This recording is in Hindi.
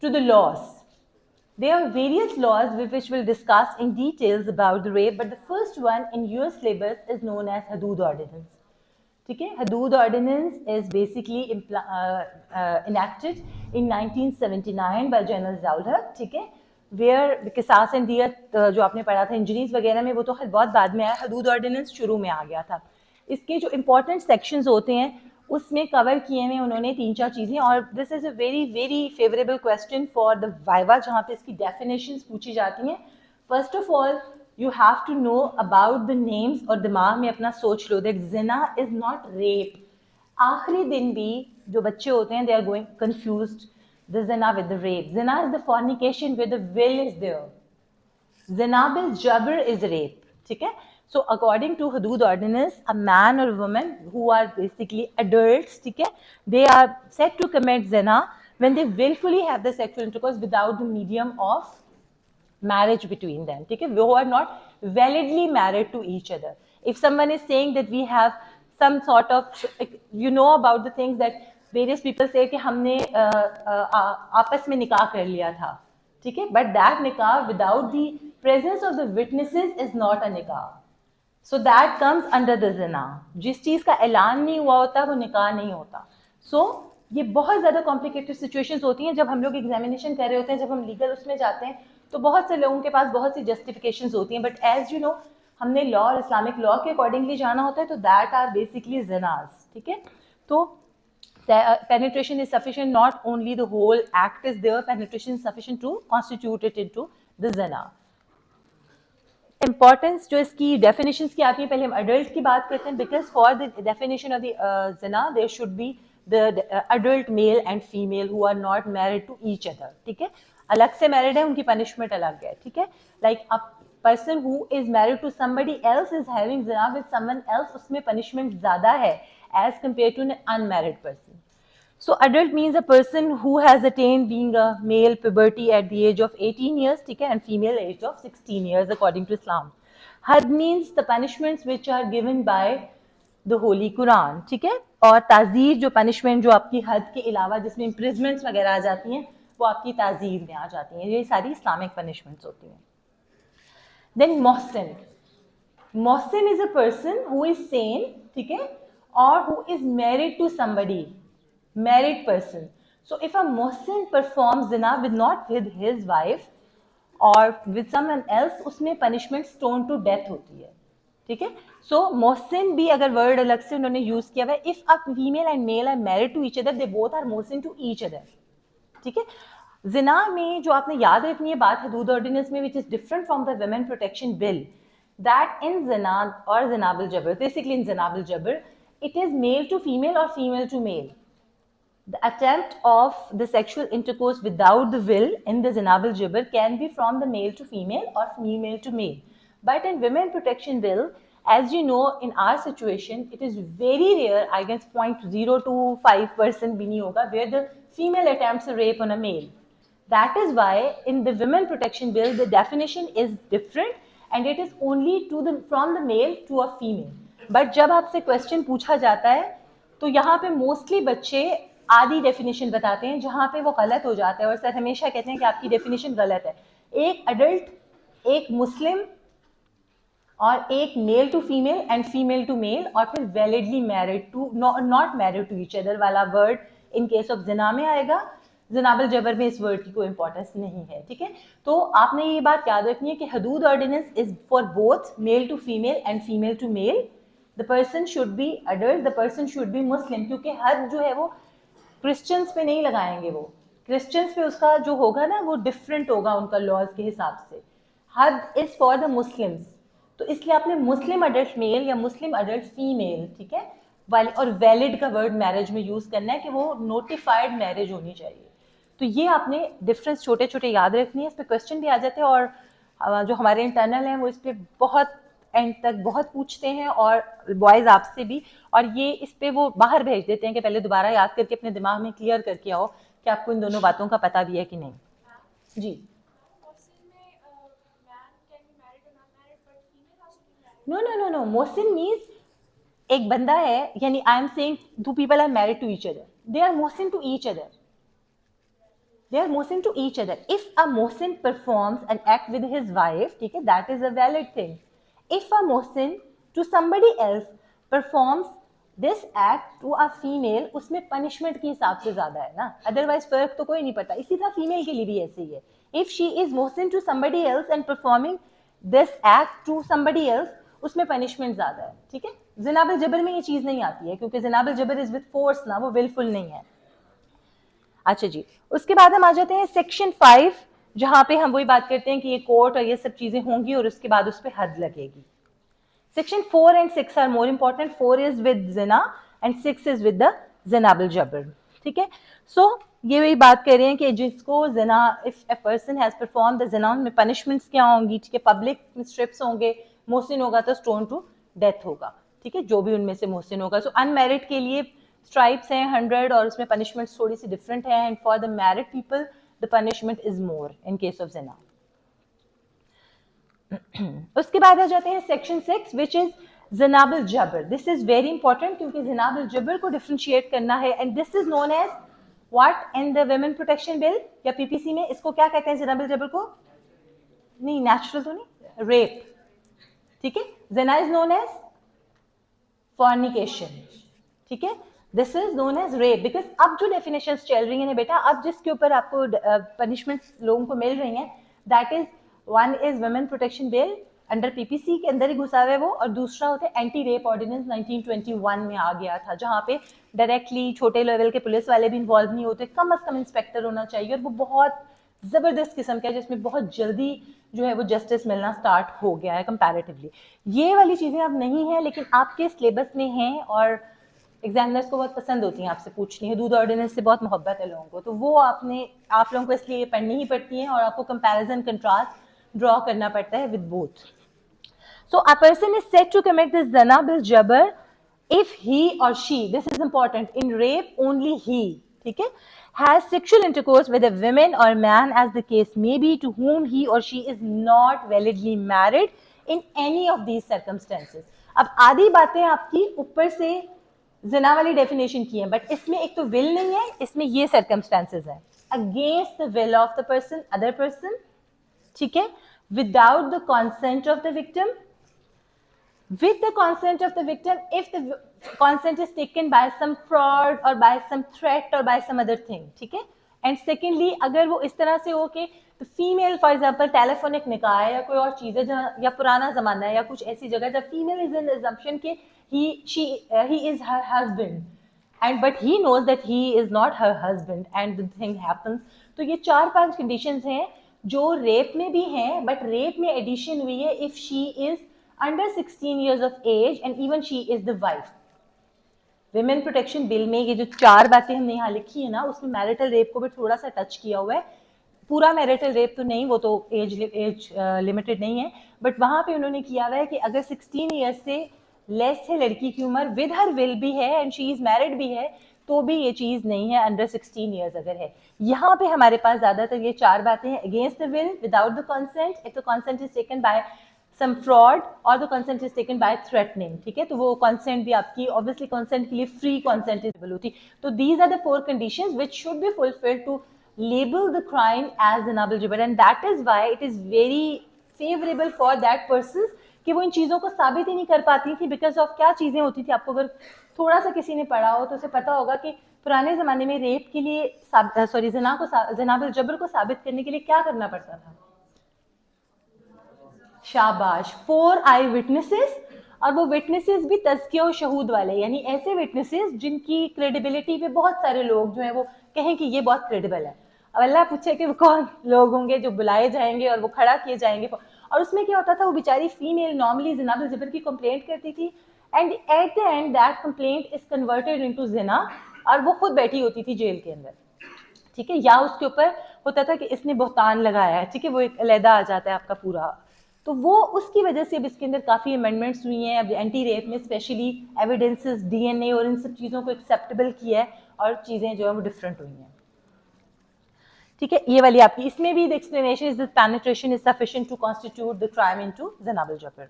to the laws. There are various laws which we'll discuss in details about the rape, but the first one in US syllabus is known as Hadood Ordinance. ठीक है, Hadood Ordinance is basically enacted in 1979 by General Zia-ul-Haq. ठीक है, where किसास एंड दियत जो आपने पढ़ा था इंजरीज वगैरह में, वो तो बहुत बाद में आया, हदूद ऑर्डिनेंस शुरू में आ गया था. इसके जो इंपॉर्टेंट सेक्शंस होते हैं उसमें कवर किए हुए उन्होंने 3-4 चीज़ें, और this is a very very favourable question for the viva जहाँ पे इसकी डेफिनेशंस पूछी जाती हैं. First of all you have to know about the names, और दिमाग में अपना सोच लो दैट जिना इज नॉट रेप. आखिरी दिन भी जो बच्चे होते हैं they are going confused the zina with the rape. Zina is the fornication where the will is there. Zina bil jabr is rape. ठीक है? So according to Hudud Ordinance, a man or a woman who are basically adults, ठीक है, they are said to commit zina when they willfully have the sexual intercourse without the medium of marriage between them. ठीक है? Who are not validly married to each other. If someone is saying that we have some sort of, you know about the things that various people say कि हमने आपस में निकाह कर लिया था, ठीक है, but that nikah without the presence of the witnesses is not a nikah. So that comes under the zina. जिस चीज़ का ऐलान नहीं हुआ होता वो निकाह नहीं होता. So ये बहुत ज़्यादा कॉम्प्लिकेटेड सिचुएशंस होती हैं जब हम लोग एग्जामिनेशन कर रहे होते हैं, जब हम लीगल उसमें जाते हैं तो बहुत से लोगों के पास बहुत सी जस्टिफिकेशंस होती हैं, बट एज यू नो हमने लॉ और इस्लामिक लॉ के अकॉर्डिंगली जाना होता है, तो दैट आर बेसिकली जिनाज. ठीक है, तो penetration is sufficient, not only the whole act is there, penetration is sufficient to constitute it into the zina. Importance जो इसकी definitions की आती है, पहले हम adult की बात करते हैं, because for the definition of the zina there should be the adult male and female who are not married to each other. ठीक है, अलग से married है उनकी punishment अलग है. ठीक है, like a person who is married to somebody else is having zina with someone else, उसमें punishment ज़्यादा है as compared to an unmarried person. So adult means a person who has attained being a male puberty at the age of 18 years, ठीक है, and female age of 16 years according to Islam. Had means the punishments which are given by the Holy Quran, ठीक है, और ताज़ीर जो punishment जो आपकी हद के अलावा जिसमें imprisonments वगैरह आ जाती हैं वो आपकी ताज़ीर में आ जाती हैं, ये सारी इस्लामिक punishments होती हैं. Then Mohsin. Mohsin is a person who is sane, ठीक है, or who is married to somebody, married person. So if a Mohsin performs zina with not with his wife or with someone else, उसमें punishment stone to death होती है. ठीक है, so Mohsin भी अगर word अलग से उन्होंने use किया हुआ है, if a female and male are married to each other, they both are Mohsin to each other. ठीक है, जिना में जो आपने याद रखनी है बात हदूद ऑर्डिनेंस में, which is different from the women protection bill, that in zina or zina bil jabr, basically in zina bil jabr, it is male to female or female to male. The attempt of the sexual intercourse without the will in the zina bil jabr can be from the male to female or female to male. But in women protection bill, as you know, in our situation, it is very rare, I guess 0.025% भी नहीं होगा, where the female attempts a rape on a male. That is why in the women protection bill the definition is different and it is only from the male to a female. But जब आपसे question पूछा जाता है तो यहाँ पे mostly बच्चे आधी definition बताते हैं जहाँ पे वो गलत हो जाता है, और सर हमेशा कहते हैं कि आपकी definition गलत है. एक adult, एक मुस्लिम और एक male to female and female to male, और फिर validly married to not married to each other वाला वर्ड इन केस ऑफ जिना में आएगा. जिनाबल जबर में इस वर्ड की कोई इंपॉर्टेंस नहीं है. ठीक है, तो आपने ये बात याद रखनी है कि हदूद ordinance is for both male to female and female to male. The person should be adult, the person should be Muslim, क्योंकि हद जो है वो क्रिश्चियंस पे नहीं लगाएंगे, वो क्रिश्चियंस पे उसका जो होगा ना वो डिफरेंट होगा उनका लॉज के हिसाब से. हद इज फॉर द मुस्लिम्स, तो इसलिए आपने मुस्लिम अडल्ट मेल या मुस्लिम अडल्ट फीमेल, ठीक है, वाली और वैलिड का वर्ड मैरिज में यूज करना है कि वो नोटिफाइड मैरिज होनी चाहिए. तो ये आपने डिफरेंस छोटे छोटे याद रखनी है. इस पर क्वेश्चन भी आ जाते हैं और जो हमारे इंटरनल हैं वो इस पर बहुत एंड तक बहुत पूछते हैं, और बॉयज़ आपसे भी, और ये इस पर वो बाहर भेज देते हैं कि पहले दोबारा याद करके अपने दिमाग में क्लियर करके आओ कि आपको इन दोनों बातों का पता भी है कि नहीं. जी, नो नो नो नो, मोहसिन मीन्स एक बंदा है, यानी I am saying two people are married to each other, they are मोहसिन to each other. they are mohsin to each other. If a mohsin performs an act with his wife, ठीक है, that is a valid thing. If a mohsin to somebody else performs this act to a female, उसमें punishment के हिसाब से ज्यादा है ना, otherwise फर्क तो कोई नहीं पड़ता. इसी तरह female के लिए भी ऐसे ही है. If she is mohsin to somebody else and performing this act to somebody else, उसमें punishment ज्यादा है. ठीक है, ज़िना बिल जबर में ये चीज नहीं आती है, क्योंकि ज़िना बिल जबर इज विद फोर्स ना, वो willful नहीं है. अच्छा जी, उसके बाद हम आ जाते हैं सेक्शन 5, जहां पे हम वही बात करते हैं कि ये कोर्ट और ये सब चीजें होंगी और उसके बाद उस पर हद लगेगी. Section 4 and 6 are more important. 4 is with जिना एंड 6 इज विद द जिना बिल जबर. ठीक है, सो ये वही बात कर रहे हैं कि जिसको जिना, if a person has perform the जिना, में पनिशमेंट्स क्या होंगी. ठीक है, पब्लिक में स्ट्रिप्स होंगे, मोहसिन होगा तो स्टोन टू डेथ होगा. ठीक है, जो भी उनमें से मोहसिन होगा. सो अनमैरिड के लिए स्ट्राइप्स हैं 100 और उसमें पनिशमेंट्स थोड़ी सी डिफरेंट है. And for the married people the punishment is more in case of जिना. उसके बाद आ जाते हैं सेक्शन 6 विच इज जिना बिल जबर. दिस इज वेरी इंपॉर्टेंट क्योंकि जिना बिल जबर को डिफरेंशिएट करना है. And this is known as what in the women protection bill या पीपीसी में इसको क्या कहते हैं जिना बिल जबर को? नहीं, नेचुरल तो नहीं, रेप. ठीक है, जिना इज नोन एज फॉर्निकेशन. ठीक है, this is known as rape. Because अब जो डेफिनेशंस चल रही हैं बेटा, अब जिसके ऊपर आपको पनिशमेंट्स लोगों को मिल रही हैं, that is one is women protection bill under PPC के अंदर ही घुसा हुआ है वो, और दूसरा होता है एंटी रेप ऑर्डिनेंस 1921 में आ गया था, जहाँ पे डायरेक्टली छोटे लेवल के पुलिस वाले भी इन्वॉल्व नहीं होते, कम अज कम इंस्पेक्टर होना चाहिए, और वो बहुत जबरदस्त किस्म का है जिसमें बहुत जल्दी जो है वो जस्टिस मिलना स्टार्ट हो गया है कंपैरेटिवली. ये वाली चीजें अब नहीं है, लेकिन आपके सिलेबस में हैं और एग्जामिनर्स को बहुत पसंद होती हैं आपसे पूछनी है. दूध ऑर्डिनेंस से बहुत मोहब्बत है लोगों को, तो वो आप लोगों को इसलिए पढ़नी ही पड़ती हैं और आपको कंपैरिजन कंट्रास्ट ड्रॉ करना पड़ता है with both. So a person is said to commit this ज़ना बिल जबर if he or she, this is important, in rape only he, ठीक है, has sexual intercourse with a woman or man as the case may be, to whom he or she is not validly married in any of these circumstances. अब आधी बातें आपकी ऊपर से जिना वाली डेफिनेशन की है, बट इसमें एक तो विल नहीं है, इसमें ये सर्कमस्टेंसेज है. Against the will of the person, other person, ठीक है, without the consent of the victim, with the consent of the victim if the consent is taken by some fraud or by some threat or by some other thing. ठीक है, एंड सेकेंडली अगर वो इस तरह से हो कि फीमेल फॉर एग्जाम्पल टेलीफोनिक निकाह है या कोई और चीज़ है जहाँ, या पुराना ज़माना है या कुछ ऐसी जगह जब फीमेल इज इन assumption के he is her husband and but he knows that he is not her husband and the thing happens. तो ये 4-5 कंडीशंस हैं जो रेप में भी हैं, बट रेप में एडिशन हुई है if she is under 16 years of age and even she is the wife. Women protection bill में ये जो 4 बातें हमने यहाँ लिखी है ना, उसमें मैरिटल रेप को भी थोड़ा सा टच किया हुआ है. पूरा मैरिटल रेप तो नहीं, वो तो एज लिमिटेड नहीं है, बट वहाँ पे उन्होंने किया हुआ है कि अगर 16 ईयर्स से लेस है लड़की की उम्र, विद हर विल भी है एंड शी इज मैरिड भी है, तो भी ये चीज़ नहीं है अंडर 16 ईयर्स अगर है. यहाँ पे हमारे पास ज़्यादातर ये 4 बातें हैं. Against the will, without the consent, if the consent is taken by some fraud or the consent is taken by threatening. ठीक है, तो वो consent भी आपकी obviously consent के लिए free consent is होती. तो these are the 4 conditions which should be fulfilled to label the crime as zina bil jabr, and that is why it is very favorable for that person कि वो इन चीज़ों को साबित ही नहीं कर पाती थी. बिकॉज ऑफ क्या चीज़ें होती थी, आपको अगर थोड़ा सा किसी ने पढ़ा हो तो उसे पता होगा कि पुराने ज़माने में रेप के लिए ज़िना बिल जबर को साबित करने के लिए क्या करना पड़ता था. शाबाश, 4 आई विटनेसेस, और वो विटनेसेस भी तज़किया और शहूद वाले, यानी ऐसे विटनेसेस जिनकी क्रेडिबिलिटी पे बहुत सारे लोग जो है वो कहें कि ये बहुत क्रेडिबल है. अब अल्लाह पूछे कि वो कौन लोग होंगे जो बुलाए जाएंगे और वो खड़ा किए जाएंगे. और उसमें क्या होता था, वो बेचारी फीमेल नॉर्मली ज़िना बिल जबर की कंप्लेंट करती थी and at the end that complaint is converted into ज़िना, और वो खुद बैठी होती थी जेल के अंदर. ठीक है, या उसके ऊपर होता था कि इसने बहतान लगाया है. ठीक है, वो एक अलहदा आ जाता है आपका पूरा. तो वो उसकी वजह से अब इसके अंदर काफ़ी अमेंडमेंट्स हुई हैं. अब एंटी रेप में स्पेशली एविडेंसेस, डीएनए और इन सब चीज़ों को एक्सेप्टेबल किया है और चीज़ें जो है वो डिफरेंट हुई हैं. ठीक है, ये वाली आपकी, इसमें भी the explanation is the penetration is sufficient to constitute the crime into ज़िना बिल जबर.